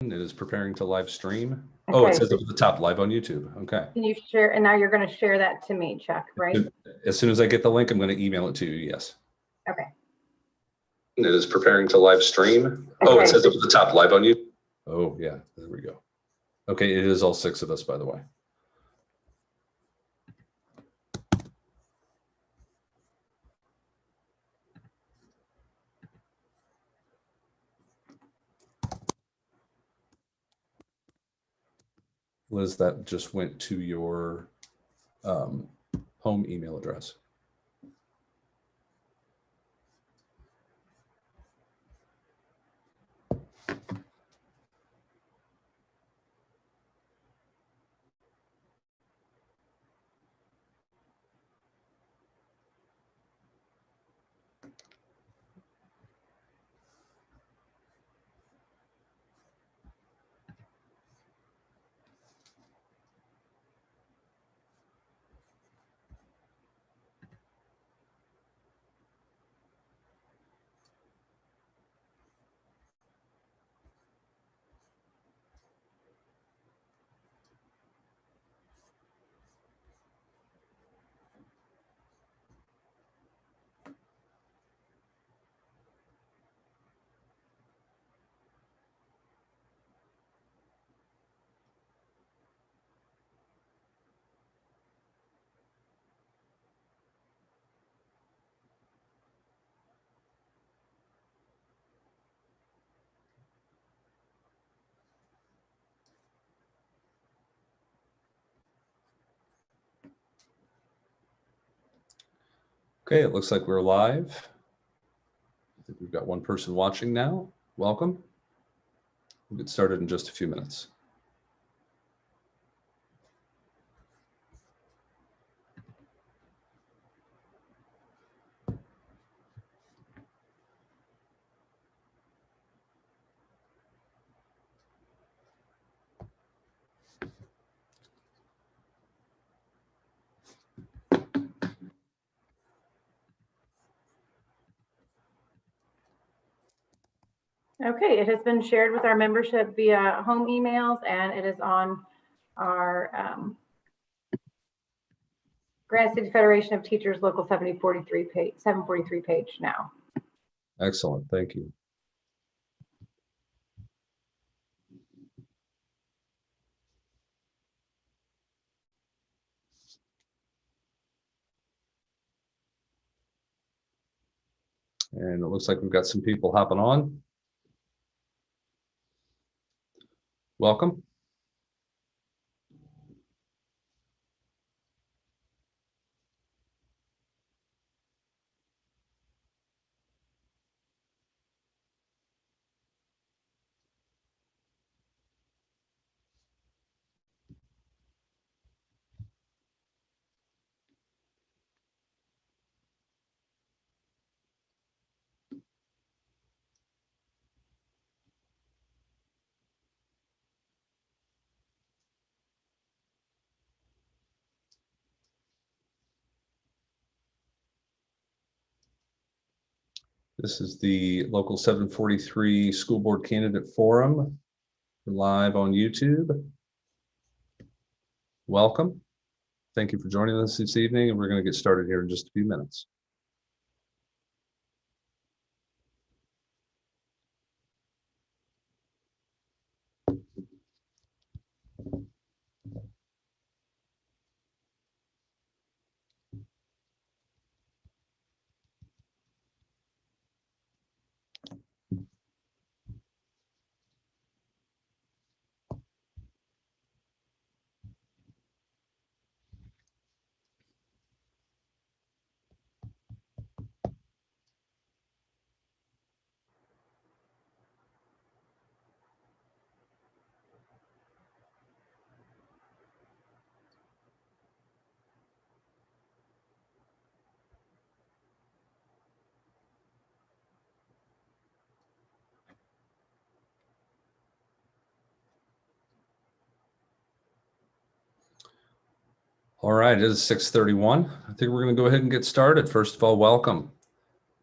It is preparing to live stream. Okay. Oh, it says up at the top, live on YouTube. Okay. Can you share? And now you're going to share that to me, Chuck, right? As soon as I get the link, I'm going to email it to you. Yes. Okay. It is preparing to live stream. Oh, it says up at the top, live on YouTube. Oh, yeah. There we go. Okay. It is all 6 of us, by the way. Liz, that just went to your home email address. Okay, it looks like we're live. I think we've got one person watching now. Welcome. We'll get started in just a few minutes. Okay, it has been shared with our membership via home emails, and it is on our Granite City Federation of Teachers Local 743 page now. Excellent, thank you. And it looks like we've got some people hopping on. Welcome. This is the Local 743 School Board Candidate Forum. We're live on YouTube. Welcome. Thank you for joining us this evening, and we're going to get started here in just a few minutes. All right, it is 6:31. I think we're going to go ahead and get started. First of all, welcome.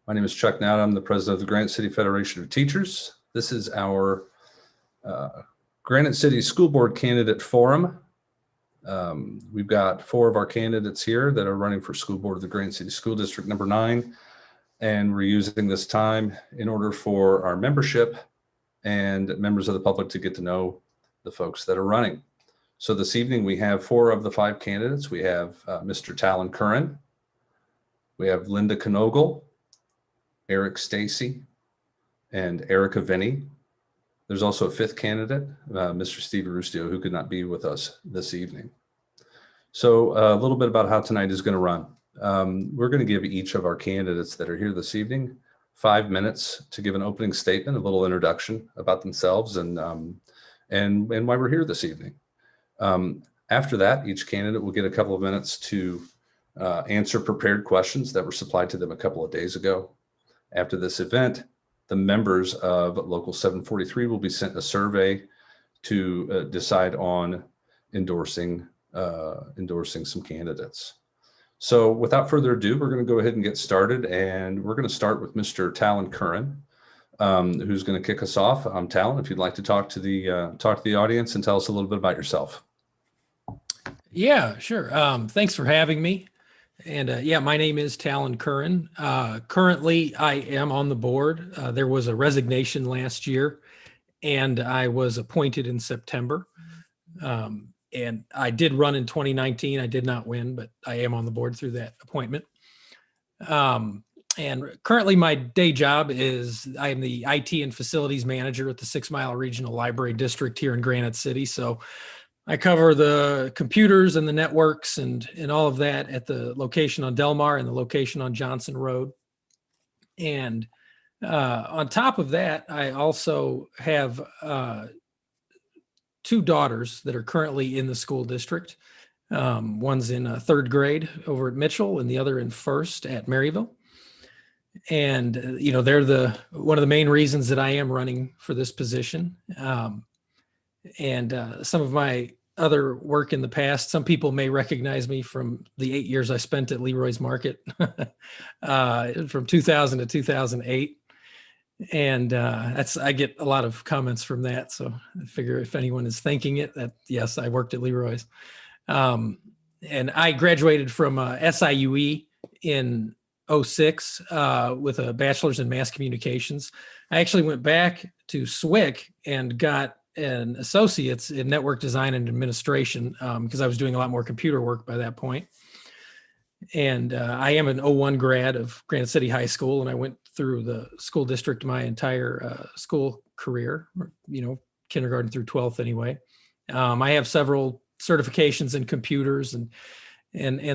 My name is Chuck Nowt. I'm the president of the Granite City Federation of Teachers. This is our Granite City School Board Candidate Forum. We've got 4 of our candidates here that are running for school board of the Granite City School District number 9. And we're using this time in order for our membership and members of the public to get to know the folks that are running. So this evening we have 4 of the 5 candidates. We have Mr. Talon Curran, we have Linda Knogle, Eric Stacy, and Erica Vinny. There's also a 5th candidate, Mr. Steve Arustio, who could not be with us this evening. So a little bit about how tonight is going to run. We're going to give each of our candidates that are here this evening 5 minutes to give an opening statement, a little introduction about themselves and why we're here this evening. After that, each candidate will get a couple of minutes to answer prepared questions that were supplied to them a couple of days ago. After this event, the members of Local 743 will be sent a survey to decide on endorsing some candidates. So without further ado, we're going to go ahead and get started, and we're going to start with Mr. Talon Curran, who's going to kick us off. Talon, if you'd like to talk to the audience and tell us a little bit about yourself. Yeah, sure. Thanks for having me. And yeah, my name is Talon Curran. Currently, I am on the board. There was a resignation last year, and I was appointed in September. And I did run in 2019. I did not win, but I am on the board through that appointment. And currently my day job is I am the IT and facilities manager at the 6 Mile Regional Library District here in Granite City. So I cover the computers and the networks and all of that at the location on Delmar and the location on Johnson Road. And on top of that, I also have 2 daughters that are currently in the school district. One's in 3rd grade over at Mitchell and the other in 1st at Maryville. And, they're one of the main reasons that I am running for this position. And some of my other work in the past, some people may recognize me from the 8 years I spent at Leroy's Market from 2000 to 2008. And I get a lot of comments from that. So I figure if anyone is thinking it, that yes, I worked at Leroy's. And I graduated from SIUE in 06 with a bachelor's in mass communications. I actually went back to SWIC and got an associate's in network design and administration because I was doing a lot more computer work by that point. And I am an 01 grad of Granite City High School, and I went through the school district my entire school career, kindergarten through 12th anyway. I have several certifications in computers and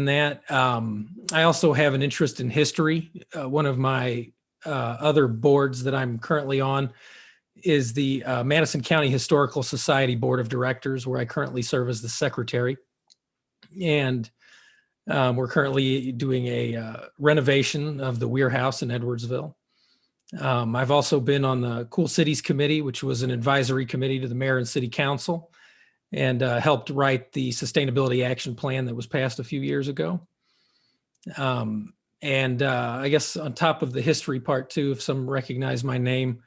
that. I also have an interest in history. One of my other boards that I'm currently on is the Madison County Historical Society Board of Directors, where I currently serve as the secretary. And we're currently doing a renovation of the Weir House in Edwardsville. I've also been on the Cool Cities Committee, which was an advisory committee to the mayor and city council, and helped write the sustainability action plan that was passed a few years ago. And I guess on top of the history part too, if some recognize my name,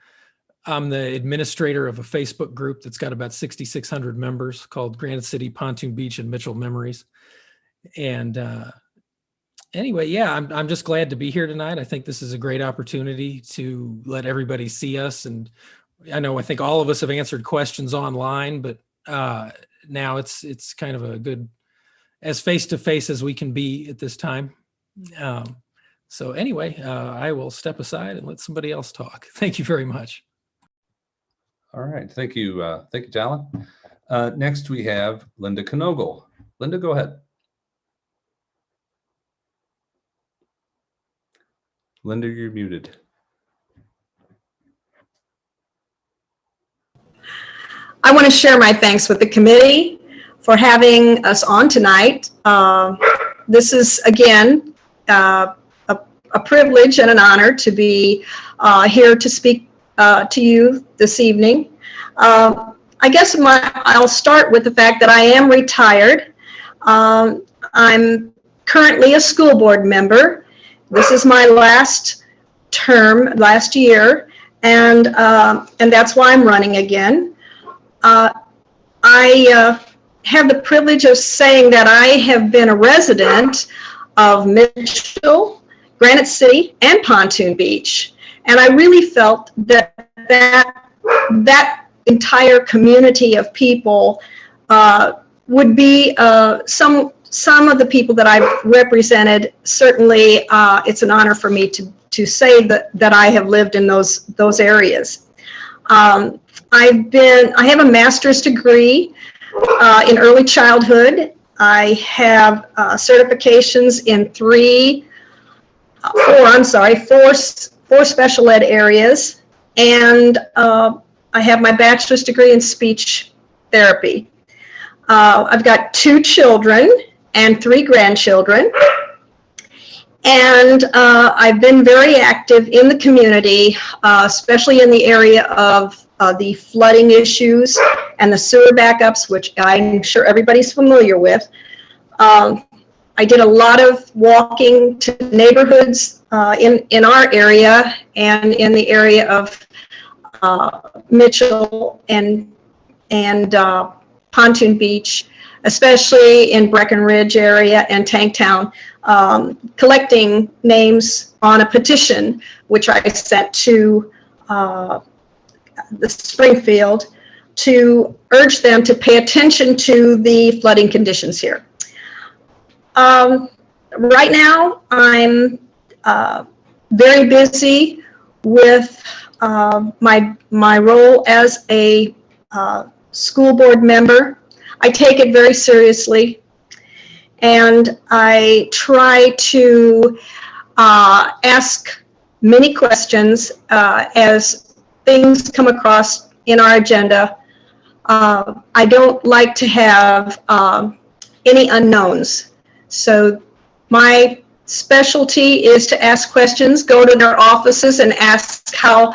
I'm the administrator of a Facebook group that's got about 6,600 members called Granite City, Pontoon Beach, and Mitchell Memories. And anyway, yeah, I'm just glad to be here tonight. I think this is a great opportunity to let everybody see us. And I think all of us have answered questions online, but now it's kind of a good, as face-to-face as we can be at this time. So anyway, I will step aside and let somebody else talk. Thank you very much. All right. Thank you. Thank you, Talon. Next, we have Linda Knogle. Linda, go ahead. Linda, you're muted. I want to share my thanks with the committee for having us on tonight. This is, again, a privilege and an honor to be here to speak to you this evening. I guess I'll start with the fact that I am retired. I'm currently a school board member. This is my last term, last year, and that's why I'm running again. I have the privilege of saying that I have been a resident of Mitchell, Granite City, and Pontoon Beach. And I really felt that that entire community of people would be some of the people that I've represented. Certainly, it's an honor for me to say that I have lived in those areas. I have a master's degree in early childhood. I have certifications in four special ed areas, and I have my bachelor's degree in speech therapy. I've got 2 children and 3 grandchildren, and I've been very active in the community, especially in the area of the flooding issues and the sewer backups, which I'm sure everybody's familiar with. I did a lot of walking to neighborhoods in our area and in the area of Mitchell and Pontoon Beach, especially in Breckenridge area and Tanktown, collecting names on a petition, which I sent to the Springfield to urge them to pay attention to the flooding conditions here. Right now, I'm very busy with my role as a school board member. I take it very seriously, and I try to ask many questions as things come across in our agenda. I don't like to have any unknowns. So my specialty is to ask questions, go to their offices and ask how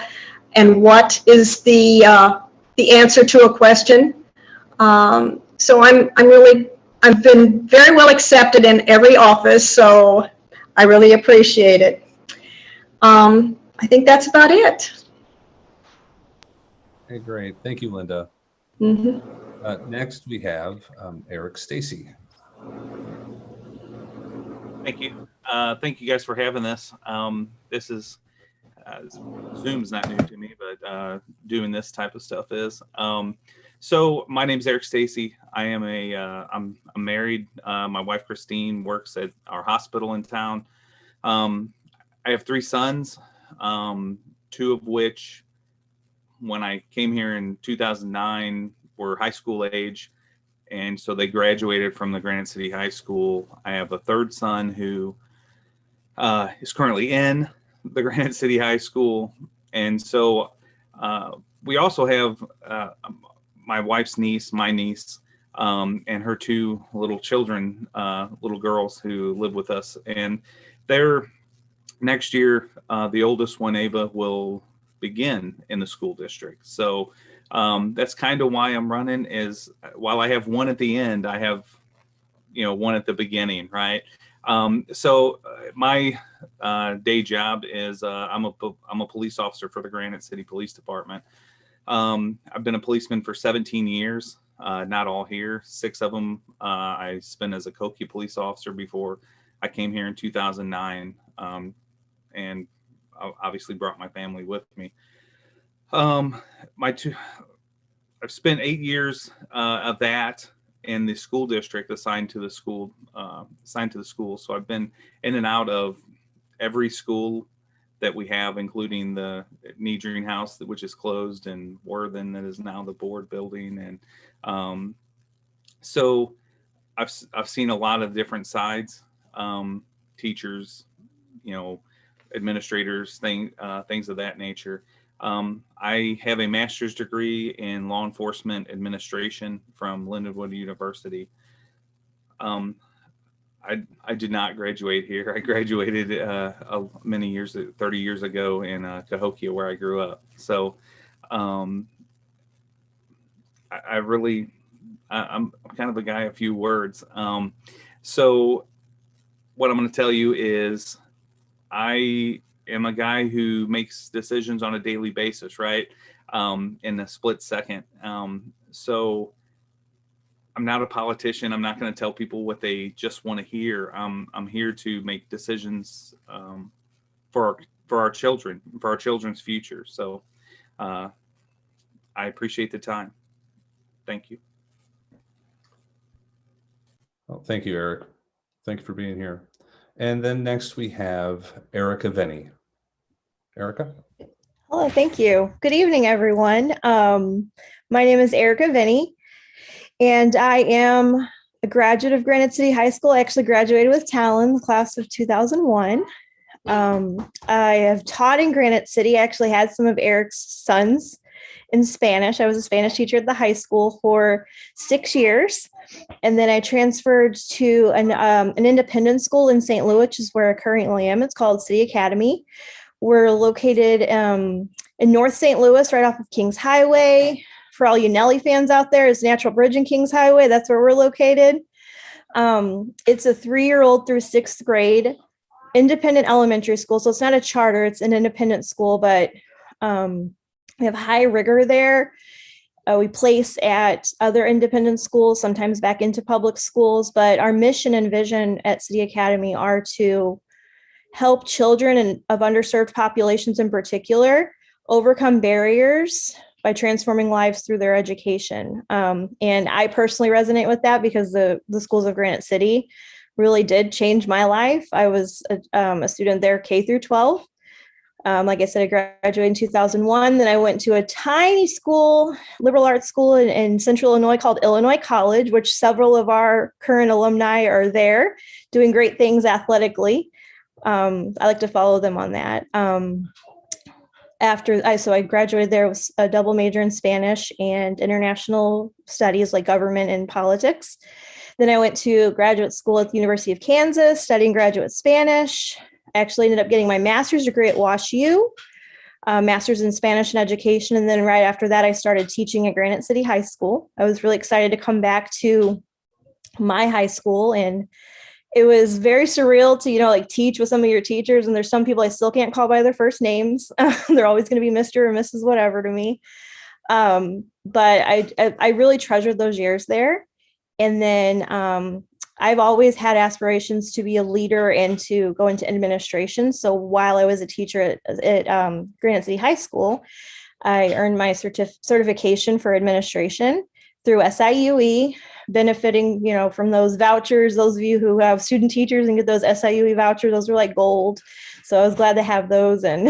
and what is the answer to a question. So I've been very well accepted in every office, so I really appreciate it. I think that's about it. Okay, great. Thank you, Linda. Mm-hmm. Next, we have Eric Stacy. Thank you. Thank you guys for having this. This is Zoom's not new to me, but doing this type of stuff is. So my name's Eric Stacy. I am I'm married. My wife Christine works at our hospital in town. I have 3 sons, 2 of which, when I came here in 2009, were high school age. And so they graduated from the Granite City High School. I have a 3rd son who is currently in the Granite City High School. And so we also have my wife's niece, my niece, and her 2 little children, little girls who live with us. And they're next year, the oldest one, Ava, will begin in the school district. So that's kind of why I'm running, is while I have one at the end, I have, one at the beginning, right? So my day job is I'm a police officer for the Granite City Police Department. I've been a policeman for 17 years, not all here. 6 of them I spent as a Koki police officer before I came here in 2009, and I obviously brought my family with me. I've spent 8 years of that in the school district assigned to the school. So I've been in and out of every school that we have, including the Nedring House, which is closed, and Worthen, that is now the board building. And so I've seen a lot of different sides, teachers, administrators, things of that nature. I have a master's degree in law enforcement administration from Lindenwood University. I did not graduate here. I graduated many years, 30 years ago in Cahokia, where I grew up. So I'm kind of a guy of few words. So what I'm going to tell you is I am a guy who makes decisions on a daily basis, right? In a split second. So I'm not a politician. I'm not going to tell people what they just want to hear. I'm here to make decisions for our children, for our children's future. So I appreciate the time. Thank you. Well, thank you, Eric. Thank you for being here. And then next we have Erica Venny. Erica? Hello, thank you. Good evening, everyone. My name is Erica Venny, and I am a graduate of Granite City High School. I actually graduated with Talon, the class of 2001. I have taught in Granite City. I actually had some of Eric's sons in Spanish. I was a Spanish teacher at the high school for 6 years. And then I transferred to an independent school in St. Louis, which is where I currently am. It's called City Academy. We're located in North St. Louis, right off of Kings Highway. For all you Nelly fans out there, it's Natural Bridge and Kings Highway. That's where we're located. It's a 3-year-old through 6th grade independent elementary school. So it's not a charter, it's an independent school, but we have high rigor there. We place at other independent schools, sometimes back into public schools, but our mission and vision at City Academy are to help children of underserved populations in particular overcome barriers by transforming lives through their education. And I personally resonate with that because the schools of Granite City really did change my life. I was a student there K through 12. Like I said, I graduated in 2001. Then I went to a tiny school, liberal arts school in Central Illinois called Illinois College, which several of our current alumni are there doing great things athletically. I like to follow them on that. So I graduated there with a double major in Spanish and international studies like government and politics. Then I went to graduate school at the University of Kansas, studying graduate Spanish. I actually ended up getting my master's degree at WashU, master's in Spanish and education. And then right after that, I started teaching at Granite City High School. I was really excited to come back to my high school, and it was very surreal to, like teach with some of your teachers. And there's some people I still can't call by their first names. They're always going to be Mr. or Mrs. whatever to me. But I really treasured those years there. And then I've always had aspirations to be a leader and to go into administration. So while I was a teacher at Granite City High School, I earned my certification for administration through SIUE, benefiting, from those vouchers. Those of you who have student teachers and get those SIUE vouchers, those were like gold. So I was glad to have those and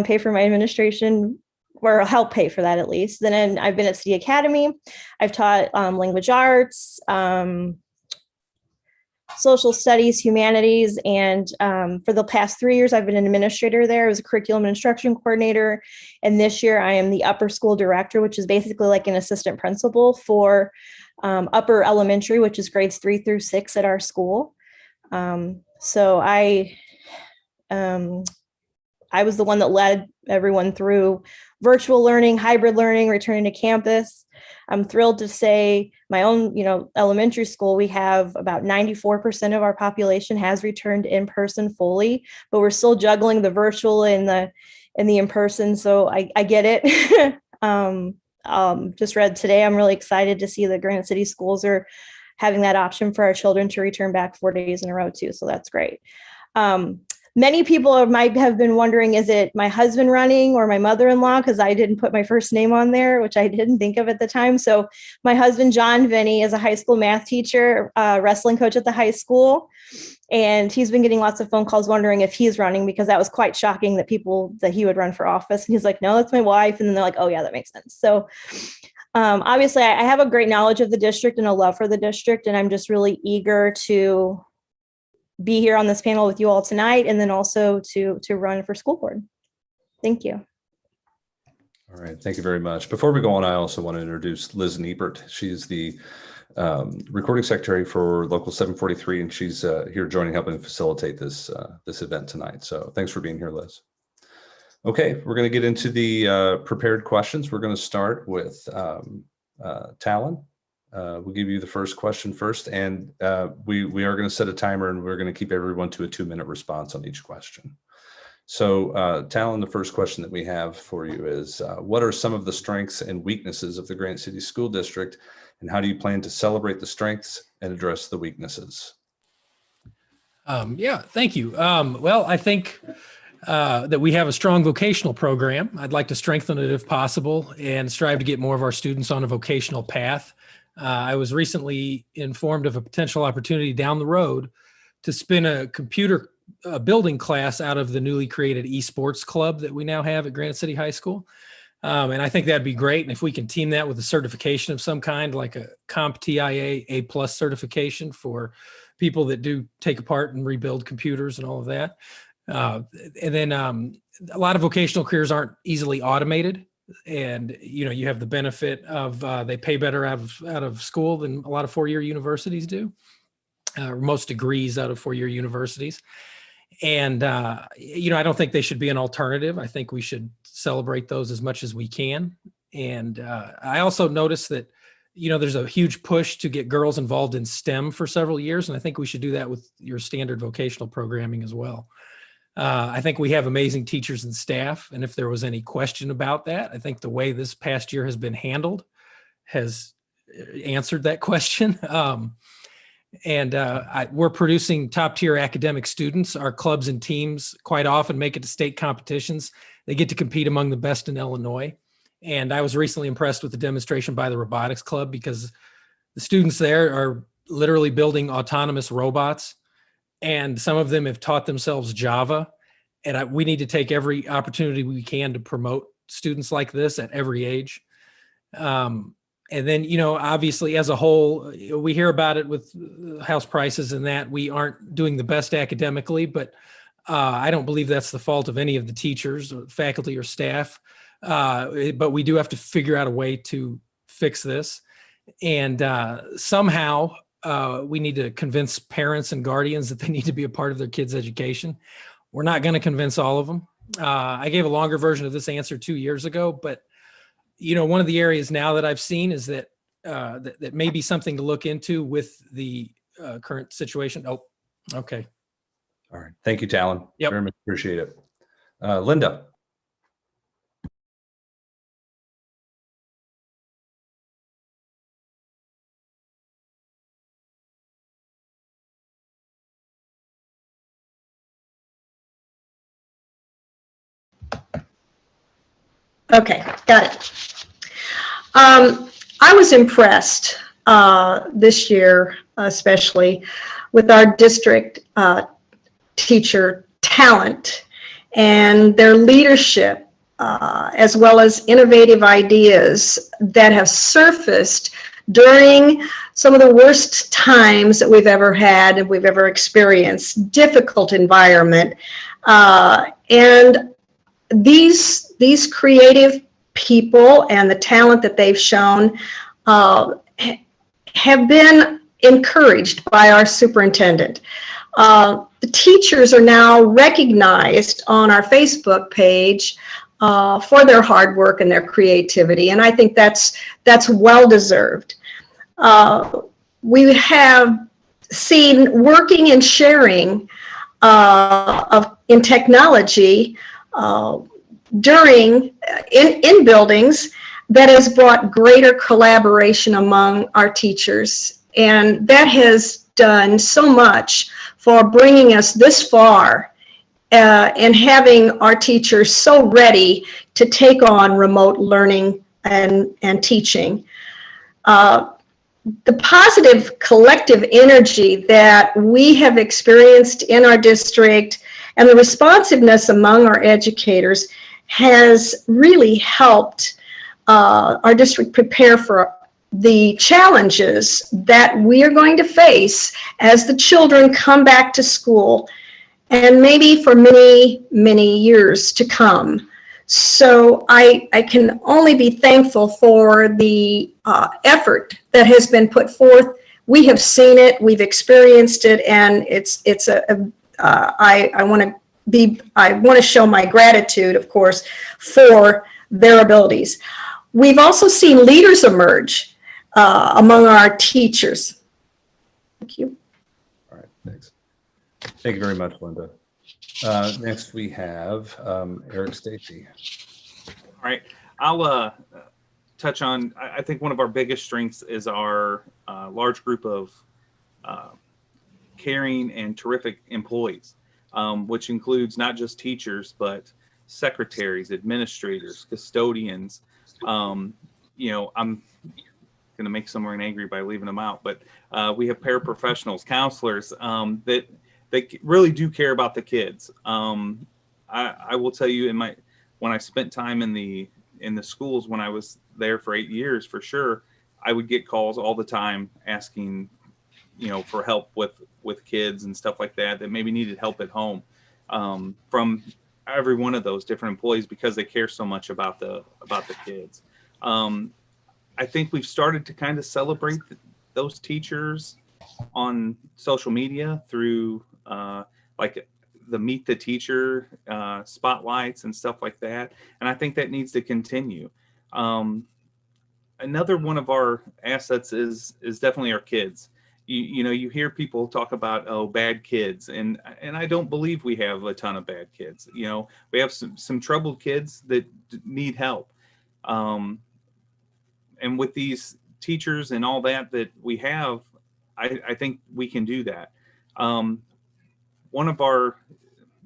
pay for my administration, or help pay for that at least. Then I've been at City Academy. I've taught language arts, social studies, humanities, and for the past 3 years, I've been an administrator there. I was a curriculum and instruction coordinator. And this year I am the upper school director, which is basically like an assistant principal for upper elementary, which is grades 3 through 6 at our school. So I was the one that led everyone through virtual learning, hybrid learning, returning to campus. I'm thrilled to say my own, elementary school, we have about 94% of our population has returned in person fully, but we're still juggling the virtual and the in person. So I get it. Just read today, I'm really excited to see that Granite City schools are having that option for our children to return back 4 days in a row too. So that's great. Many people might have been wondering, is it my husband running or my mother-in-law? Because I didn't put my first name on there, which I didn't think of at the time. So my husband, John Venny, is a high school math teacher, wrestling coach at the high school. And he's been getting lots of phone calls wondering if he's running, because that was quite shocking that he would run for office. And he's like, no, that's my wife. And then they're like, oh yeah, that makes sense. So obviously I have a great knowledge of the district and a love for the district. And I'm just really eager to be here on this panel with you all tonight, and then also to run for school board. Thank you. All right, thank you very much. Before we go on, I also want to introduce Liz Niebert. She's the recording secretary for Local 743, and she's here joining, helping facilitate this event tonight. So thanks for being here, Liz. Okay, we're going to get into the prepared questions. We're going to start with Talon. We'll give you the first question first, and we are going to set a timer, and we're going to keep everyone to a 2-minute response on each question. So Talon, the first question that we have for you is, what are some of the strengths and weaknesses of the Grant City School District, and how do you plan to celebrate the strengths and address the weaknesses? Yeah, thank you. Well, I think that we have a strong vocational program. I'd like to strengthen it if possible and strive to get more of our students on a vocational path. I was recently informed of a potential opportunity down the road to spin a computer building class out of the newly created esports club that we now have at Granite City High School. And I think that'd be great. And if we can team that with a certification of some kind, like a CompTIA A+ certification for people that do take apart and rebuild computers and all of that. And then a lot of vocational careers aren't easily automated. And, you know, you have the benefit of they pay better out of school than a lot of four-year universities do, or most degrees out of four-year universities. And, you know, I don't think they should be an alternative. I think we should celebrate those as much as we can. And I also noticed that, you know, there's a huge push to get girls involved in STEM for several years. And I think we should do that with your standard vocational programming as well. I think we have amazing teachers and staff. And if there was any question about that, I think the way this past year has been handled has answered that question. We're producing top tier academic students. Our clubs and teams quite often make it to state competitions. They get to compete among the best in Illinois. And I was recently impressed with the demonstration by the robotics club, because the students there are literally building autonomous robots, and some of them have taught themselves Java. And we need to take every opportunity we can to promote students like this at every age. And then, you know, obviously as a whole, we hear about it with house prices and that we aren't doing the best academically, but I don't believe that's the fault of any of the teachers or faculty or staff. But we do have to figure out a way to fix this. And somehow we need to convince parents and guardians that they need to be a part of their kids' education. We're not going to convince all of them. I gave a longer version of this answer 2 years ago, but you know, one of the areas now that I've seen is that that may be something to look into with the current situation. Oh, okay. All right. Thank you, Talon. Yep. Very much appreciate it. Linda. Okay, got it. I was impressed this year, especially with our district teacher talent and their leadership, as well as innovative ideas that have surfaced during some of the worst times that we've ever had and we've ever experienced, difficult environment. And these creative people and the talent that they've shown have been encouraged by our superintendent. The teachers are now recognized on our Facebook page for their hard work and their creativity, and I think that's well deserved. We have seen working and sharing in technology in buildings that has brought greater collaboration among our teachers, and that has done so much for bringing us this far and having our teachers so ready to take on remote learning and teaching. The positive collective energy that we have experienced in our district and the responsiveness among our educators has really helped our district prepare for the challenges that we are going to face as the children come back to school, and maybe for many, many years to come. So I can only be thankful for the effort that has been put forth. We have seen it, we've experienced it, and I want to show my gratitude, of course, for their abilities. We've also seen leaders emerge among our teachers. Thank you. All right, thanks. Thank you very much, Linda. Next, we have Eric Stacy. All right, I'll touch on, I think one of our biggest strengths is our large group of caring and terrific employees, which includes not just teachers, but secretaries, administrators, custodians. I'm going to make someone angry by leaving them out, but we have paraprofessionals, counselors that really do care about the kids. I will tell you, when I spent time in the schools, when I was there for 8 years, for sure, I would get calls all the time asking, for help with kids and stuff like that maybe needed help at home, from every one of those different employees, because they care so much about the kids. I think we've started to kind of celebrate those teachers on social media through like the Meet the Teacher spotlights and stuff like that. And I think that needs to continue. Another one of our assets is definitely our kids. You hear people talk about, bad kids, and I don't believe we have a ton of bad kids. We have some troubled kids that need help. And with these teachers and all that we have, I think we can do that. One of our,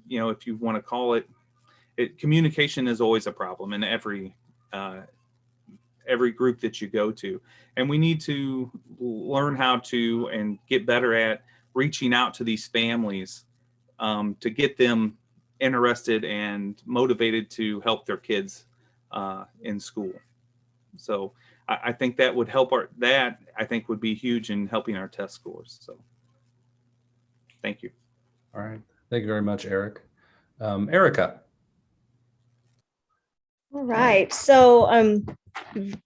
if you want to call it, communication is always a problem in every group that you go to. And we need to learn how to and get better at reaching out to these families to get them interested and motivated to help their kids in school. So I think that would help I think would be huge in helping our test scores. So thank you. All right. Thank you very much, Eric. Erica. All right. So,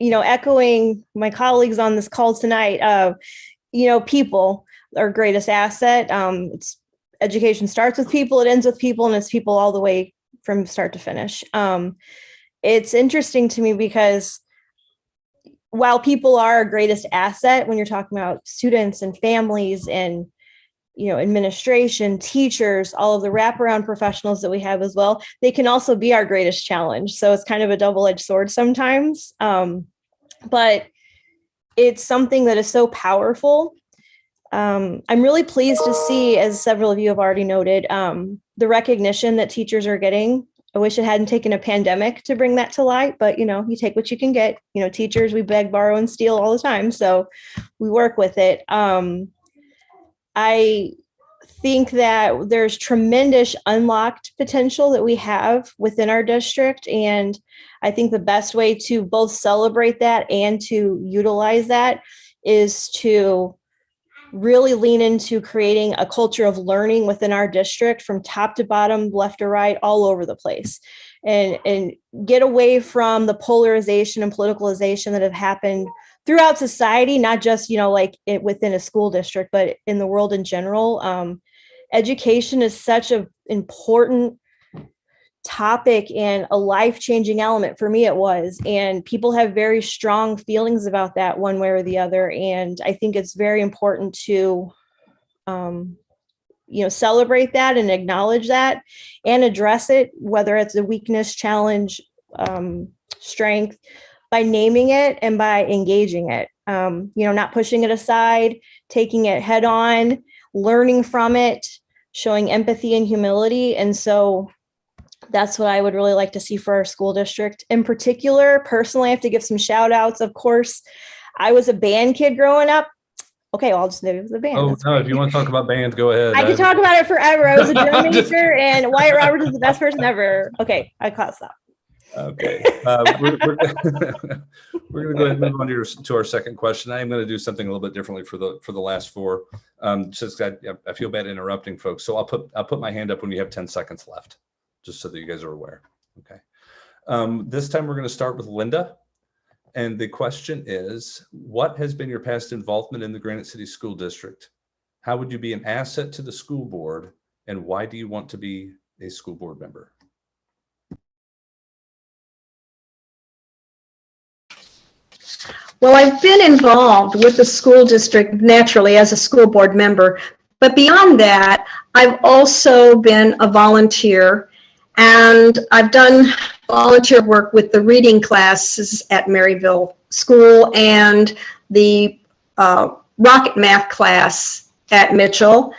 echoing my colleagues on this call tonight, people are our greatest asset. Education starts with people, it ends with people, and it's people all the way from start to finish. It's interesting to me because while people are our greatest asset, when you're talking about students and families and administration, teachers, all of the wraparound professionals that we have as well, they can also be our greatest challenge. So it's kind of a double-edged sword sometimes. But it's something that is so powerful. I'm really pleased to see, as several of you have already noted, the recognition that teachers are getting. I wish it hadn't taken a pandemic to bring that to light, but you take what you can get. Teachers, we beg, borrow, and steal all the time. So we work with it. I think that there's tremendous unlocked potential that we have within our district. And I think the best way to both celebrate that and to utilize that is to really lean into creating a culture of learning within our district from top to bottom, left to right, all over the place, and get away from the polarization and politicalization that have happened throughout society, not just, within a school district, but in the world in general. Education is such an important topic and a life-changing element. For me, it was, and people have very strong feelings about that one way or the other. And I think it's very important to, celebrate that and acknowledge that and address it, whether it's a weakness, challenge, strength, by naming it and by engaging it, not pushing it aside, taking it head on, learning from it, showing empathy and humility. And so that's what I would really like to see for our school district. In particular, personally, I have to give some shout outs. Of course, I was a band kid growing up. Okay, well, I'll just name it the band. Oh, no, if you want to talk about bands, go ahead. I could talk about it forever. I was a drum major and Wyatt Roberts is the best person ever. Okay, I caught stop. Okay. We're going to go ahead and move on to our second question. I am going to do something a little bit differently for the last four. Just I feel bad interrupting folks. So I'll put my hand up when you have 10 seconds left, just so that you guys are aware. Okay. This time we're going to start with Linda. And the question is, what has been your past involvement in the Granite City School District? How would you be an asset to the school board? And why do you want to be a school board member? Well, I've been involved with the school district naturally as a school board member, But beyond that, I've also been a volunteer, and I've done volunteer work with the reading classes at Maryville School and the rocket math class at Mitchell.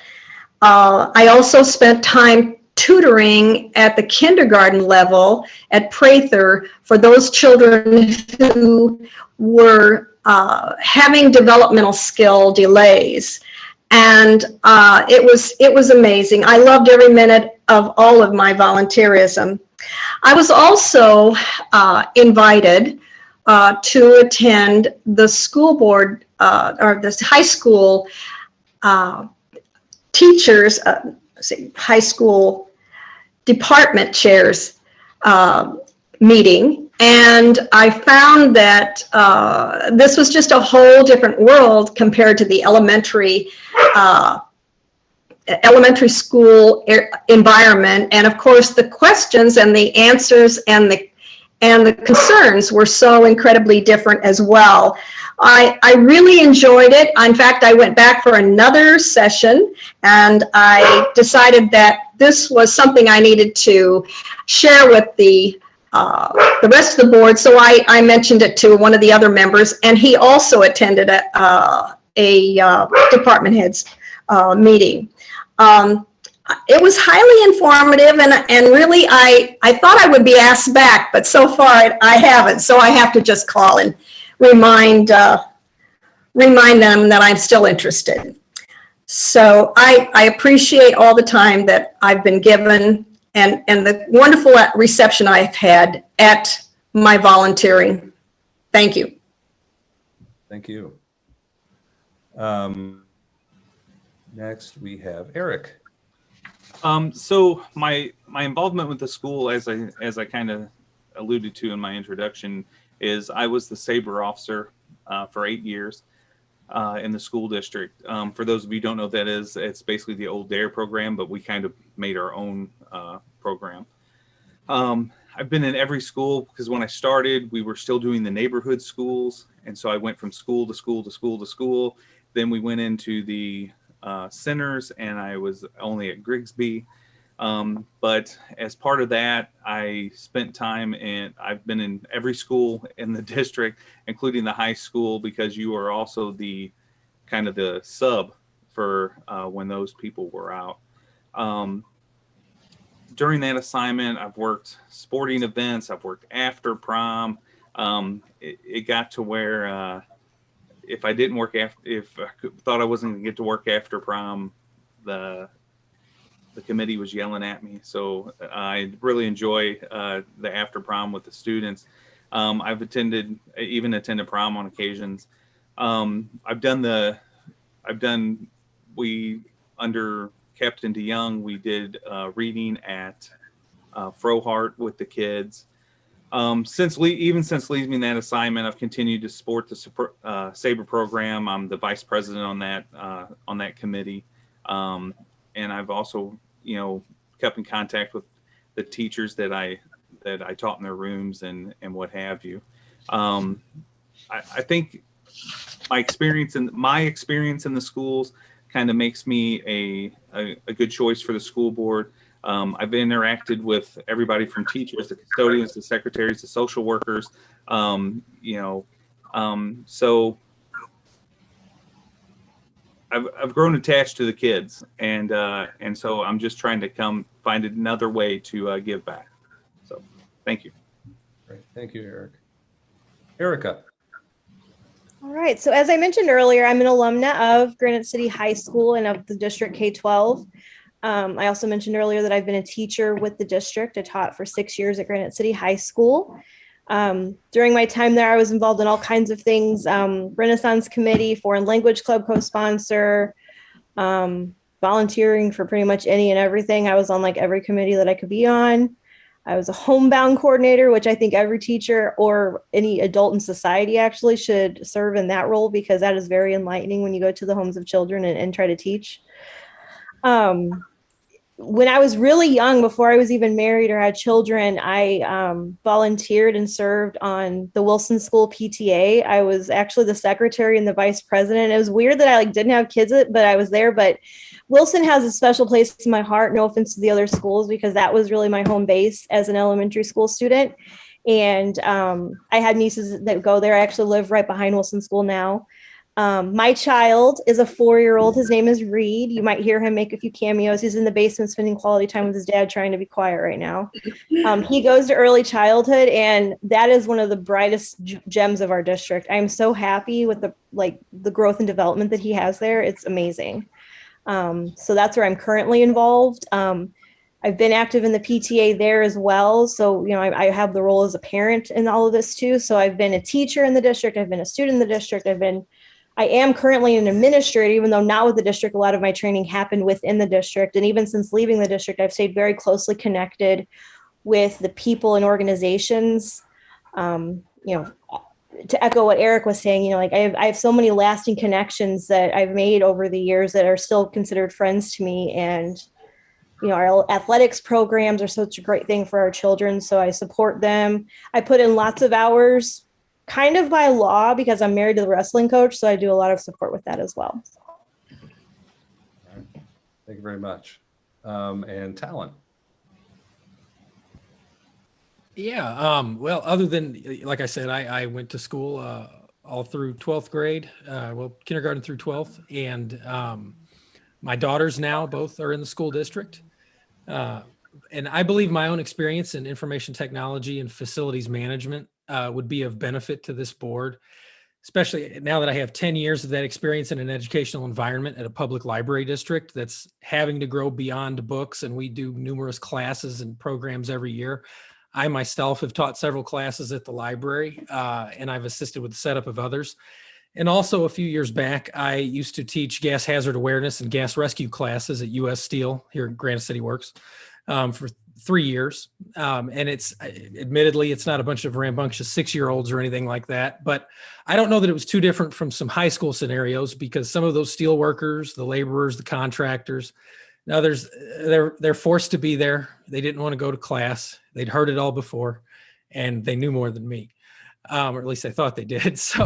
I also spent time tutoring at the kindergarten level at Prather for those children who were having developmental skill delays. And it was amazing. I loved every minute of all of my volunteerism. I was also invited to attend the school board or the high school teachers, high school department chairs meeting, and I found that this was just a whole different world compared to the elementary school environment. And of course, the questions and the answers and the concerns were so incredibly different as well. I really enjoyed it. In fact, I went back for another session, and I decided that this was something I needed to share with the rest of the board. So I mentioned it to one of the other members, and he also attended a department heads meeting. It was highly informative, and really I thought I would be asked back, but so far I haven't. So I have to just call and remind them that I'm still interested. So I appreciate all the time that I've been given and the wonderful reception I've had at my volunteering. Thank you. Thank you. Next we have Eric. So my involvement with the school, as I kind of alluded to in my introduction, is I was the SABRE officer for 8 years in the school district. For those of you who don't know what that is, it's basically the old DARE program, but we kind of made our own program. I've been in every school because when I started, we were still doing the neighborhood schools. And so I went from school to school to school to school. Then we went into the centers, and I was only at Grigsby. But as part of that, I spent time I've been in every school in the district, including the high school, because you are also the kind of the sub for when those people were out. During that assignment, I've worked sporting events. I've worked after prom. It got to where if I didn't work if I thought I wasn't going to get to work after prom, the committee was yelling at me. So I really enjoy the after prom with the students. I've even attended prom on occasions. Under Captain DeYoung, we did reading at Frohart with the kids. Since leaving that assignment, I've continued to support the SABRE program. I'm the vice president on that committee. And I've also, kept in contact with the teachers that I taught in their rooms and what have you. I think my experience in the schools kind of makes me a good choice for the school board. I've interacted with everybody from teachers, the custodians, the secretaries, the social workers, so I've grown attached to the kids, and so I'm just trying to find another way to give back. So, thank you. Great. Thank you, Eric. Erica. All right. So as I mentioned earlier, I'm an alumna of Granite City High School and of the District K-12. I also mentioned earlier that I've been a teacher with the district. I taught for 6 years at Granite City High School. During my time there, I was involved in all kinds of things. Renaissance Committee, Foreign Language Club co-sponsor, volunteering for pretty much any and everything. I was on like every committee that I could be on. I was a homebound coordinator, which I think every teacher or any adult in society actually should serve in that role, because that is very enlightening when you go to the homes of children and try to teach. when I was really young, before I was even married or had children, I volunteered and served on the Wilson School PTA. I was actually the secretary and the vice president. It was weird that I like didn't have kids, but I was there. But Wilson has a special place in my heart. No offense to the other schools, because that was really my home base as an elementary school student. And I had nieces that go there. I actually live right behind Wilson School now. My child is a 4-year-old. His name is Reed. You might hear him make a few cameos. He's in the basement spending quality time with his dad, trying to be quiet right now. He goes to early childhood, and that is one of the brightest gems of our district. I'm so happy with the growth and development that he has there. It's amazing. So that's where I'm currently involved. I've been active in the PTA there as well. So, I have the role as a parent in all of this too. So I've been a teacher in the district. I've been a student in the district. I am currently an administrator, even though not with the district. A lot of my training happened within the district. And even since leaving the district, I've stayed very closely connected with the people and organizations. To echo what Eric was saying, I have so many lasting connections that I've made over the years that are still considered friends to me. And, our athletics programs are such a great thing for our children. So I support them. I put in lots of hours kind of by law because I'm married to the wrestling coach. So I do a lot of support with that as well. All right. Thank you very much. And Talon. Yeah. Well, other than, like I said, I went to school all through 12th grade, kindergarten through 12th. And my daughters now both are in the school district. And I believe my own experience in information technology and facilities management would be of benefit to this board, especially now that I have 10 years of that experience in an educational environment at a public library district that's having to grow beyond books. And we do numerous classes and programs every year. I myself have taught several classes at the library, and I've assisted with the setup of others. And also a few years back, I used to teach gas hazard awareness and gas rescue classes at US Steel here at Granite City Works for 3 years. And admittedly, it's not a bunch of rambunctious 6-year-olds or anything like that. But I don't know that it was too different from some high school scenarios, because some of those steel workers, the laborers, the contractors, now they're forced to be there. They didn't want to go to class. They'd heard it all before, and they knew more than me, or at least I thought they did. So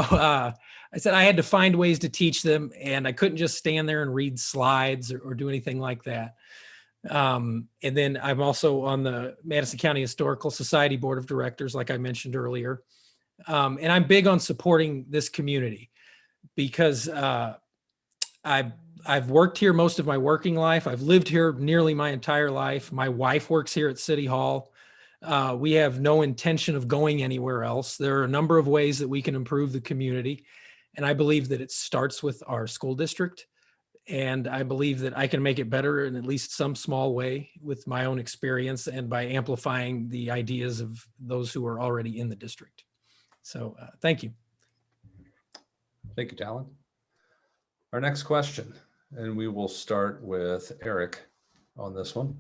I said I had to find ways to teach them, and I couldn't just stand there and read slides or do anything like that. And then I'm also on the Madison County Historical Society Board of Directors, like I mentioned earlier. And I'm big on supporting this community because I've worked here most of my working life. I've lived here nearly my entire life. My wife works here at City Hall. We have no intention of going anywhere else. There are a number of ways that we can improve the community. And I believe that it starts with our school district. And I believe that I can make it better in at least some small way with my own experience and by amplifying the ideas of those who are already in the district. So thank you. Thank you, Talon. Our next question, and we will start with Eric on this one.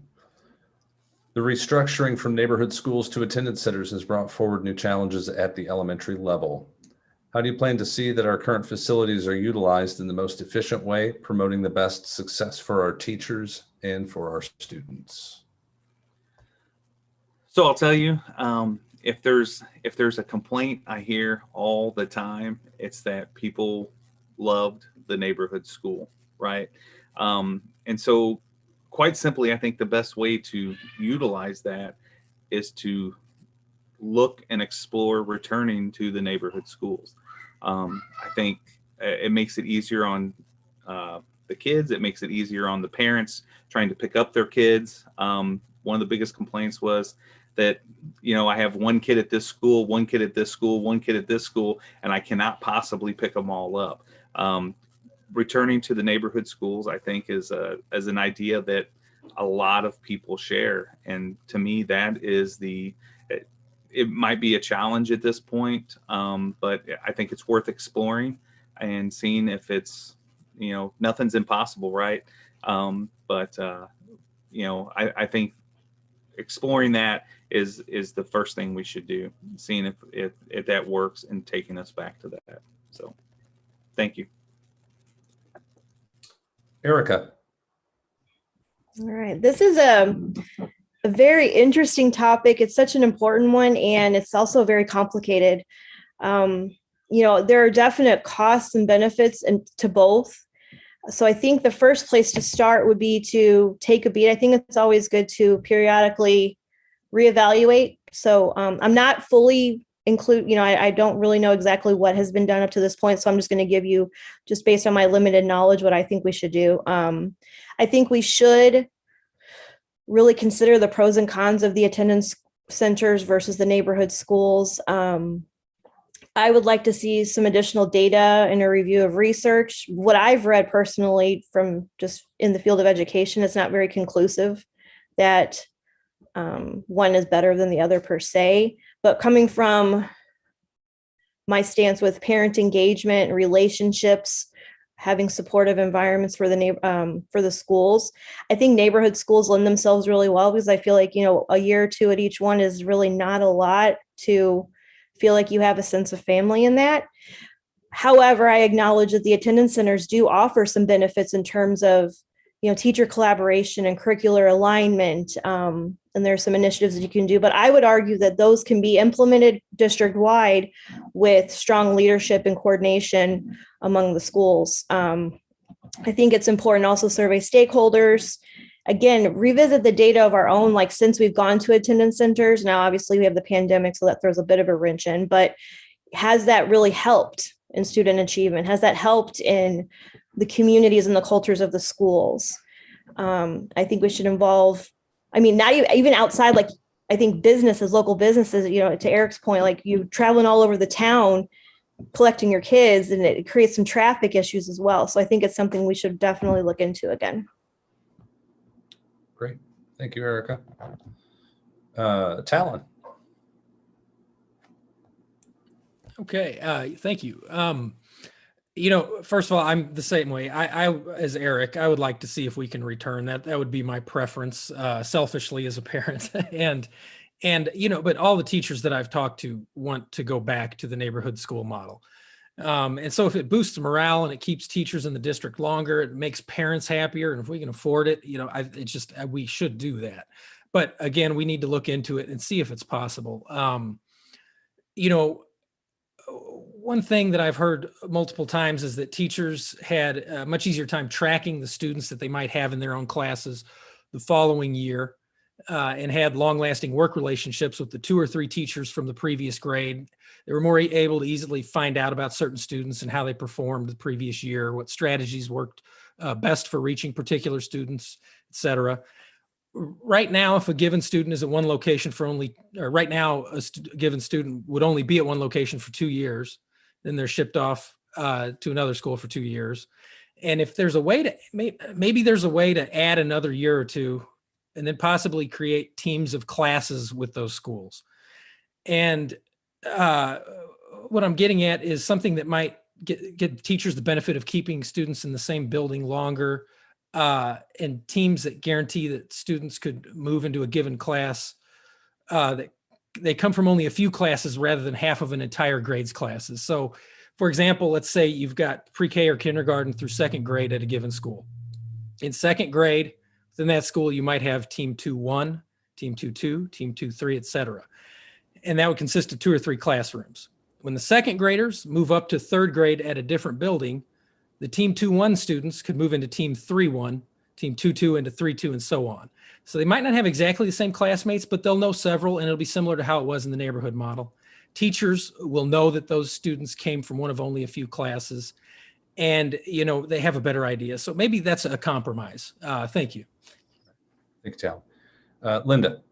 The restructuring from neighborhood schools to attendance centers has brought forward new challenges at the elementary level. How do you plan to see that our current facilities are utilized in the most efficient way, promoting the best success for our teachers and for our students? So I'll tell you, if there's a complaint I hear all the time, it's that people loved the neighborhood school, right? And so quite simply, I think the best way to utilize that is to look and explore returning to the neighborhood schools. I think it makes it easier on the kids. It makes it easier on the parents trying to pick up their kids. One of the biggest complaints was that, I have one kid at this school, one kid at this school, one kid at this school, and I cannot possibly pick them all up. Returning to the neighborhood schools, I think, is an idea that a lot of people share. And to me, that is it might be a challenge at this point, but I think it's worth exploring and seeing if it's, nothing's impossible, right? But I think exploring that is the first thing we should do, seeing if that works and taking us back to that. So thank you. Erica. All right. This is a very interesting topic. It's such an important one, and it's also very complicated. There are definite costs and benefits to both. So I think the first place to start would be to take a beat. I think it's always good to periodically reevaluate. So I'm not fully I don't really know exactly what has been done up to this point. So I'm just going to give you, just based on my limited knowledge, what I think we should do. I think we should really consider the pros and cons of the attendance centers versus the neighborhood schools. I would like to see some additional data and a review of research. What I've read personally from just in the field of education, it's not very conclusive that one is better than the other per se. But coming from my stance with parent engagement and relationships, having supportive environments for the schools, I think neighborhood schools lend themselves really well, because I feel like, a year or two at each one is really not a lot to feel like you have a sense of family in that. However, I acknowledge that the attendance centers do offer some benefits in terms of, teacher collaboration and curricular alignment. And there's some initiatives that you can do, but I would argue that those can be implemented district-wide with strong leadership and coordination among the schools. I think it's important also survey stakeholders. Again, revisit the data of our own, like since we've gone to attendance centers. Now, obviously we have the pandemic, so that throws a bit of a wrench in, but has that really helped in student achievement? Has that helped in the communities and the cultures of the schools? I think we should involve, not even outside, like I think businesses, local businesses, to Eric's point, like you traveling all over the town, collecting your kids, and it creates some traffic issues as well. So I think it's something we should definitely look into again. Great. Thank you, Erica. Talon. Okay. Thank you. First of all, I'm the same way. I as Eric, I would like to see if we can return that. That would be my preference, selfishly as a parent. and but all the teachers that I've talked to want to go back to the neighborhood school model. And so if it boosts morale and it keeps teachers in the district longer, it makes parents happier. And if we can afford it, we should do that. But again, we need to look into it and see if it's possible. One thing that I've heard multiple times is that teachers had a much easier time tracking the students that they might have in their own classes the following year, and had long-lasting work relationships with the 2 or 3 teachers from the previous grade. They were more able to easily find out about certain students and how they performed the previous year, what strategies worked best for reaching particular students, et cetera. Right now, if a given student is at one location given student would only be at one location for 2 years, then they're shipped off to another school for 2 years. And if there's a way to, maybe there's a way to add another year or two, and then possibly create teams of classes with those schools. And what I'm getting at is something that might get teachers the benefit of keeping students in the same building longer, and teams that guarantee that students could move into a given class, that they come from only a few classes rather than half of an entire grade's classes. So for example, let's say you've got pre-K or kindergarten through 2nd grade at a given school. In 2nd grade, within that school, you might have team 2-1, team 2-2, team 2-3, et cetera. And that would consist of 2 or 3 classrooms. When the 2nd graders move up to 3rd grade at a different building, the team 2-1 students could move into team 3-1, team 2-2 into 3-2, and so on. So they might not have exactly the same classmates, but they'll know several, and it'll be similar to how it was in the neighborhood model. Teachers will know that those students came from one of only a few classes, and they have a better idea. So maybe that's a compromise. Thank you. Thank you, Tal. Linda.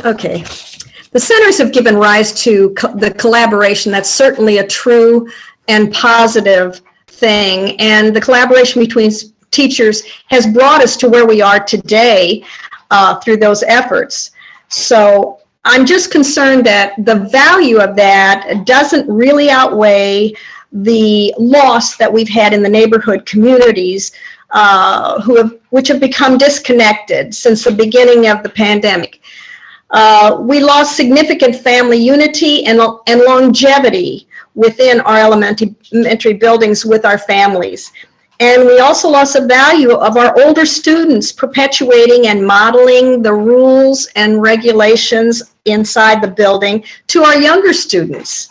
Okay. The centers have given rise to the collaboration. That's certainly a true and positive thing. And the collaboration between teachers has brought us to where we are today through those efforts. So I'm just concerned that the value of that doesn't really outweigh the loss that we've had in the neighborhood communities which have become disconnected since the beginning of the pandemic. We lost significant family unity and longevity within our elementary buildings with our families. And we also lost the value of our older students perpetuating and modeling the rules and regulations inside the building to our younger students.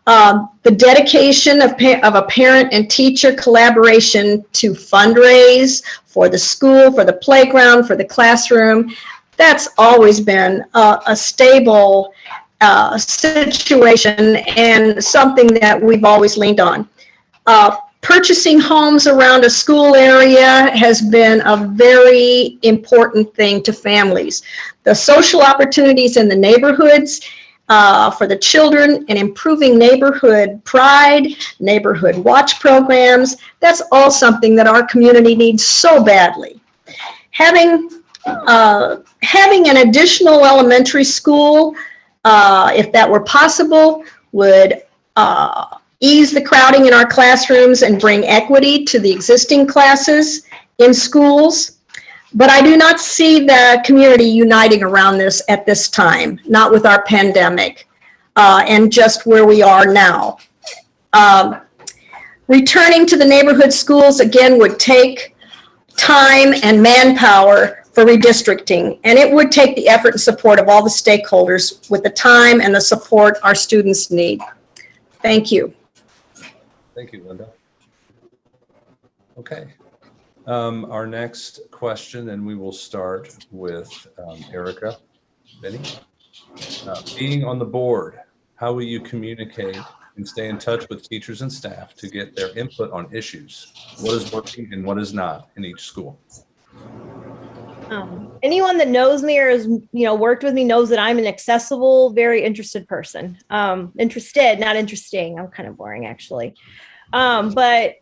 The dedication of a parent and teacher collaboration to fundraise for the school, for the playground, for the classroom, that's always been a stable situation and something that we've always leaned on. Purchasing homes around a school area has been a very important thing to families. The social opportunities in the neighborhoods for the children and improving neighborhood pride, neighborhood watch programs, that's all something that our community needs so badly. Having an additional elementary school, if that were possible, would ease the crowding in our classrooms and bring equity to the existing classes in schools. But I do not see the community uniting around this at this time, not with our pandemic and just where we are now. Returning to the neighborhood schools again would take time and manpower for redistricting, and it would take the effort and support of all the stakeholders with the time and the support our students need. Thank you. Thank you, Linda. Okay. Our next question, and we will start with Erica Benny. Being on the board, how will you communicate and stay in touch with teachers and staff to get their input on issues? What is working and what is not in each school? Anyone that knows me or has worked with me knows that I'm an accessible, very interested person. Interested, not interesting. I'm kind of boring actually. But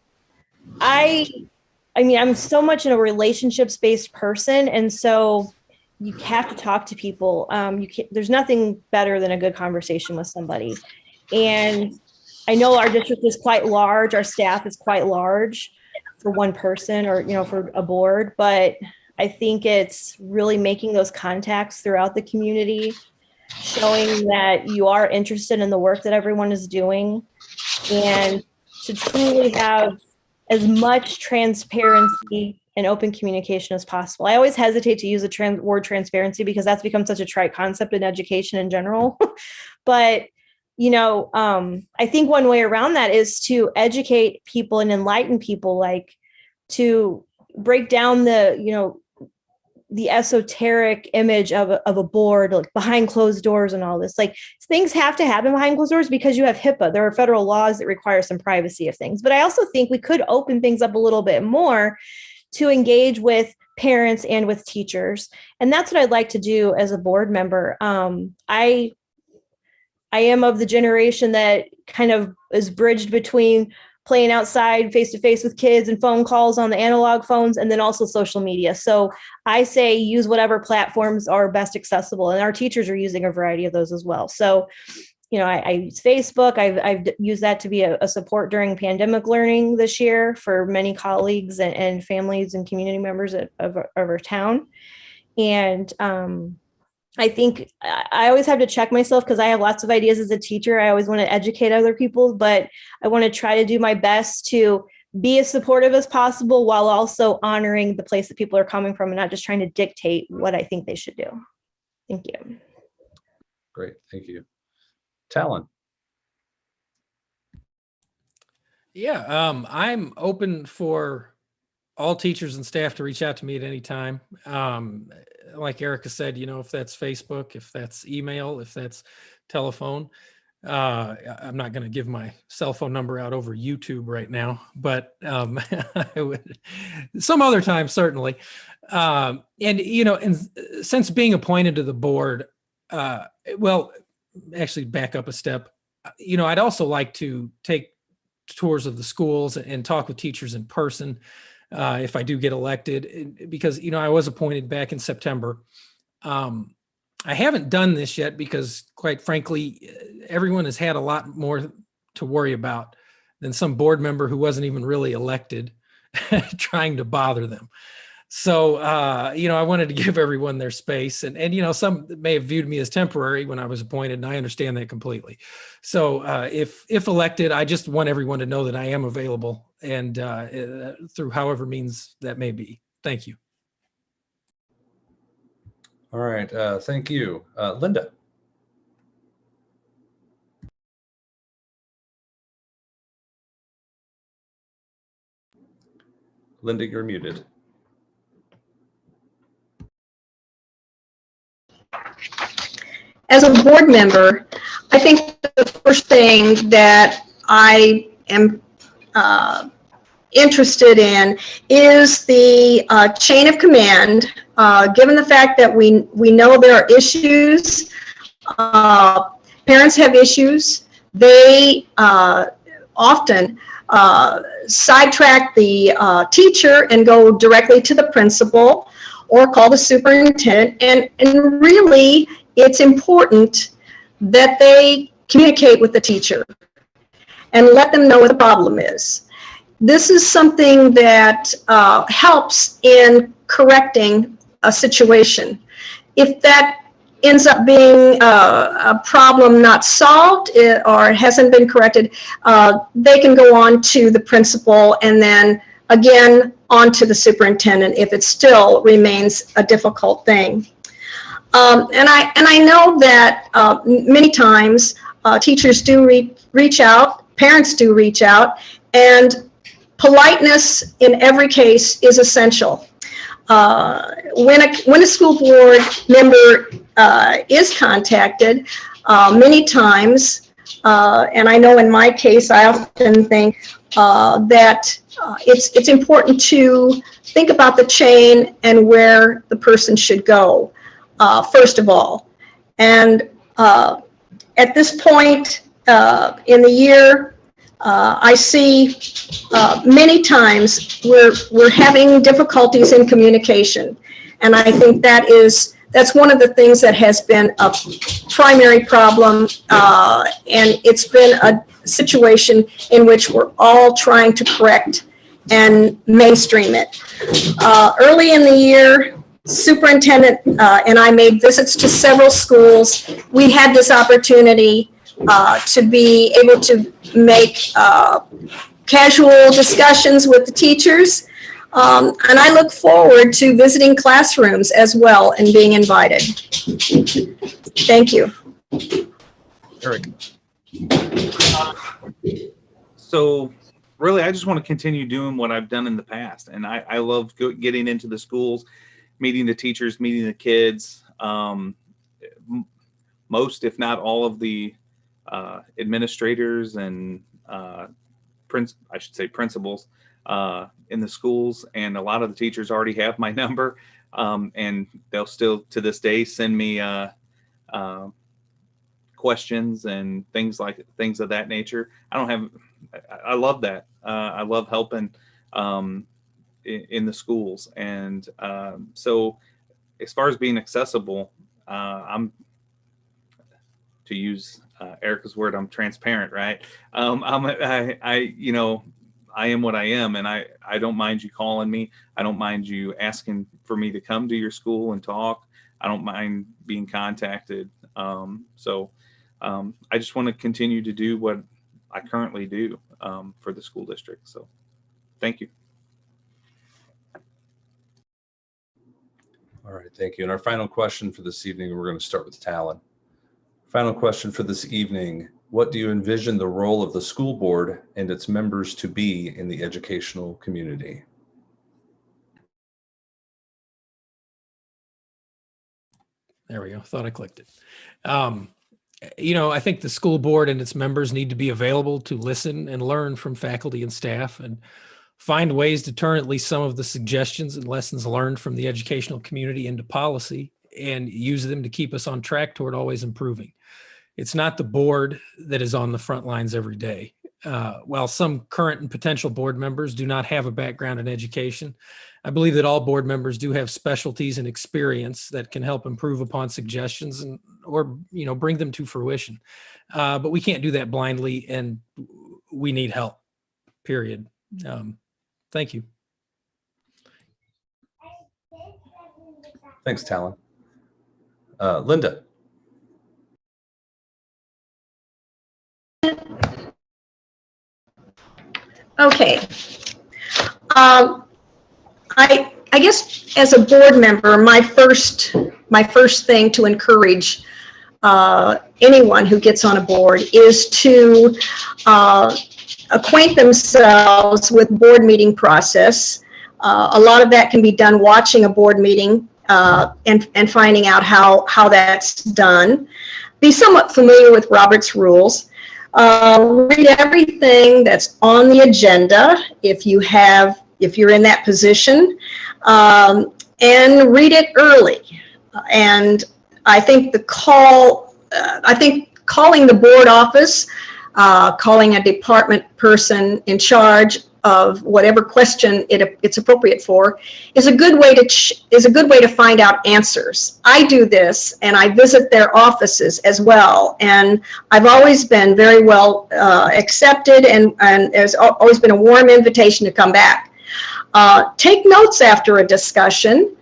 I mean, I'm so much in a relationships-based person, and so you have to talk to people. There's nothing better than a good conversation with somebody. And I know our district is quite large. Our staff is quite large for one person or, for a board, but I think it's really making those contacts throughout the community, showing that you are interested in the work that everyone is doing, and to truly have as much transparency and open communication as possible. I always hesitate to use the word transparency because that's become such a trite concept in education in general. But, I think one way around that is to educate people and enlighten people, like to break down the esoteric image of a board, like behind closed doors and all this. Like, things have to happen behind closed doors because you have HIPAA. There are federal laws that require some privacy of things. But I also think we could open things up a little bit more to engage with parents and with teachers. And that's what I'd like to do as a board member. I am of the generation that kind of is bridged between playing outside face-to-face with kids and phone calls on the analog phones, and then also social media. So I say use whatever platforms are best accessible, and our teachers are using a variety of those as well. So, I use Facebook. I've used that to be a support during pandemic learning this year for many colleagues and families and community members of our town. And I think I always have to check myself because I have lots of ideas as a teacher. I always want to educate other people, but I want to try to do my best to be as supportive as possible while also honoring the place that people are coming from and not just trying to dictate what I think they should do. Thank you. Great, thank you. Talon. Yeah, I'm open for all teachers and staff to reach out to me at any time. Like Erica said, if that's Facebook, if that's email, if that's telephone. I'm not going to give my cell phone number out over YouTube right now, but I would some other time, certainly. And since being appointed to the board, actually back up a step, I'd also like to take tours of the schools and talk with teachers in person if I do get elected, because, I was appointed back in September. I haven't done this yet because, quite frankly, everyone has had a lot more to worry about than some board member who wasn't even really elected trying to bother them. So, I wanted to give everyone their space, and some may have viewed me as temporary when I was appointed, and I understand that completely. So, if elected, I just want everyone to know that I am available, and through however means that may be. Thank you. All right. Thank you. Linda. Linda, you're muted. As a board member, I think the first thing that I am interested in is the chain of command. Given the fact that we know there are issues, parents have issues, they often sidetrack the teacher and go directly to the principal or call the superintendent, and really it's important that they communicate with the teacher and let them know what the problem is. This is something that helps in correcting a situation. If that ends up being a problem not solved or hasn't been corrected, they can go on to the principal and then again on to the superintendent if it still remains a difficult thing. And I know that many times teachers do reach out, parents do reach out, and politeness in every case is essential. When a school board member is contacted, many times, and I know in my case, I often think that it's important to think about the chain and where the person should go, first of all. And at this point in the year, I see many times we're having difficulties in communication, and I think that's one of the things that has been a primary problem, and it's been a situation in which we're all trying to correct and mainstream it. Early in the year, superintendent and I made visits to several schools. We had this opportunity to be able to make casual discussions with the teachers. And I look forward to visiting classrooms as well and being invited. Thank you. Eric. So really, I just want to continue doing what I've done in the past. And I love getting into the schools, meeting the teachers, meeting the kids. Most, if not all of the administrators and principals in the schools, and a lot of the teachers already have my number, and they'll still to this day send me questions and things of that nature. I love that. I love helping in the schools, and so as far as being accessible, I'm, to use Erica's word, I'm transparent, right? I am what I am, and I don't mind you calling me. I don't mind you asking for me to come to your school and talk. I don't mind being contacted. So I just want to continue to do what I currently do for the school district. So thank you. All right, thank you. And our final question for this evening, we're going to start with Talon. Final question for this evening. What do you envision the role of the school board and its members to be in the educational community? There we go. Thought I clicked it. I think the school board and its members need to be available to listen and learn from faculty and staff and find ways to turn at least some of the suggestions and lessons learned from the educational community into policy and use them to keep us on track toward always improving. It's not the board that is on the front lines every day. While some current and potential board members do not have a background in education, I believe that all board members do have specialties and experience that can help improve upon suggestions or bring them to fruition. But we can't do that blindly, and we need help, period. Thank you. Thanks, Talon. Linda. Okay. I guess as a board member, my first thing to encourage anyone who gets on a board is to acquaint themselves with board meeting process. A lot of that can be done watching a board meeting and finding out how that's done. Be somewhat familiar with Robert's rules. Read everything that's on the agenda if you're in that position, and read it early. And I think calling the board office, calling a department person in charge of whatever question it's appropriate for is a good way to find out answers. I do this, and I visit their offices as well, and I've always been very well accepted, and there's always been a warm invitation to come back. Take notes after a discussion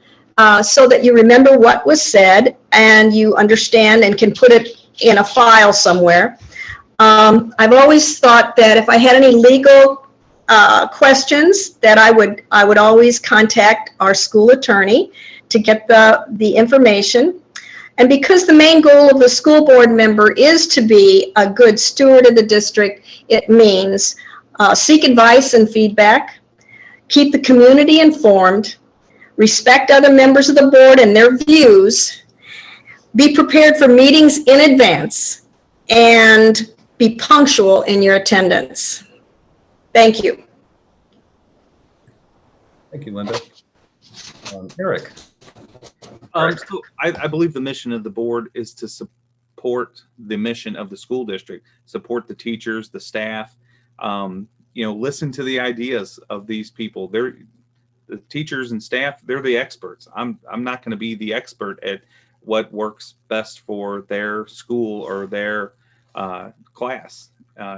so that you remember what was said and you understand and can put it in a file somewhere. I've always thought that if I had any legal questions, that I would always contact our school attorney to get the information. And because the main goal of the school board member is to be a good steward of the district, it means seek advice and feedback, keep the community informed, respect other members of the board and their views, be prepared for meetings in advance, and be punctual in your attendance. Thank you. Thank you, Linda. Eric. So I believe the mission of the board is to support the mission of the school district, support the teachers, the staff, listen to the ideas of these people. They're the teachers and staff, they're the experts. I'm not going to be the expert at what works best for their school or their class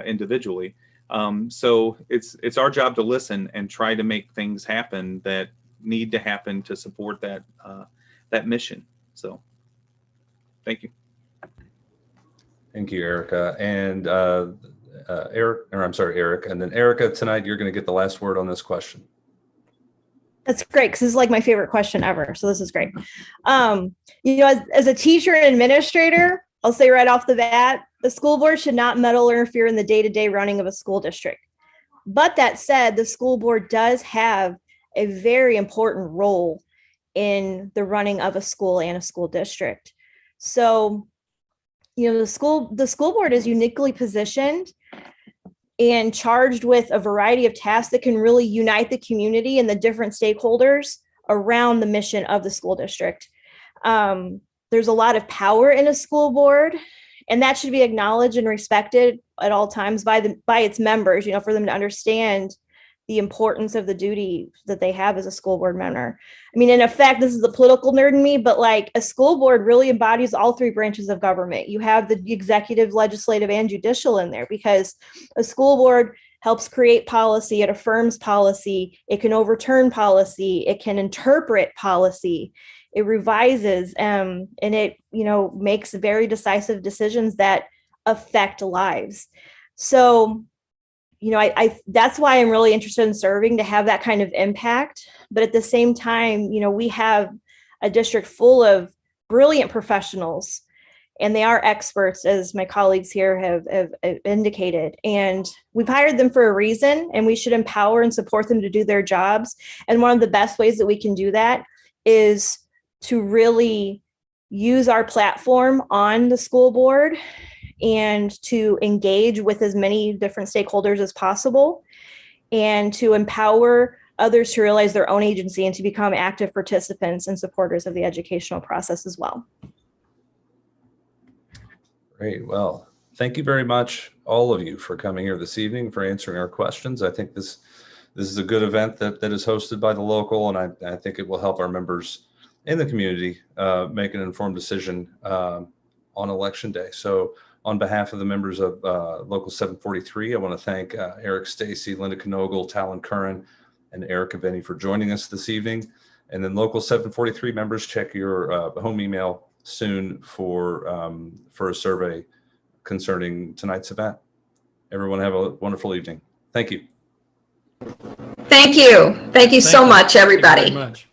individually. So it's our job to listen and try to make things happen that need to happen to support that mission. So thank you. Thank you, Erica. And Eric, and then Erica, tonight you're going to get the last word on this question. That's great, because this is like my favorite question ever. So this is great. As a teacher and administrator, I'll say right off the bat, the school board should not meddle or interfere in the day-to-day running of a school district. But that said, the school board does have a very important role in the running of a school and a school district. So, the school board is uniquely positioned and charged with a variety of tasks that can really unite the community and the different stakeholders around the mission of the school district. There's a lot of power in a school board, and that should be acknowledged and respected at all times by its members, for them to understand the importance of the duty that they have as a school board member. I mean, in effect, this is the political nerd in me, but like a school board really embodies all three branches of government. You have the executive, legislative, and judicial in there, because a school board helps create policy, it affirms policy, it can overturn policy, it can interpret policy, it revises, and it, makes very decisive decisions that affect lives. So, that's why I'm really interested in serving, to have that kind of impact. But at the same time, we have a district full of brilliant professionals, and they are experts, as my colleagues here have indicated. And we've hired them for a reason, and we should empower and support them to do their jobs. And one of the best ways that we can do that is to really use our platform on the school board and to engage with as many different stakeholders as possible, and to empower others to realize their own agency and to become active participants and supporters of the educational process as well. Great. Well, thank you very much, all of you, for coming here this evening, for answering our questions. I think this is a good event that is hosted by the local, and I think it will help our members in the community make an informed decision on election day. So on behalf of the members of Local 743, I want to thank Eric Stacy, Linda Knogle, Talon Curran, and Erica Venny for joining us this evening. And then local 743 members, check your home email soon for a survey concerning tonight's event. Everyone have a wonderful evening. Thank you. Thank you. Thank you so Thank you. much, Thank you very everybody. much.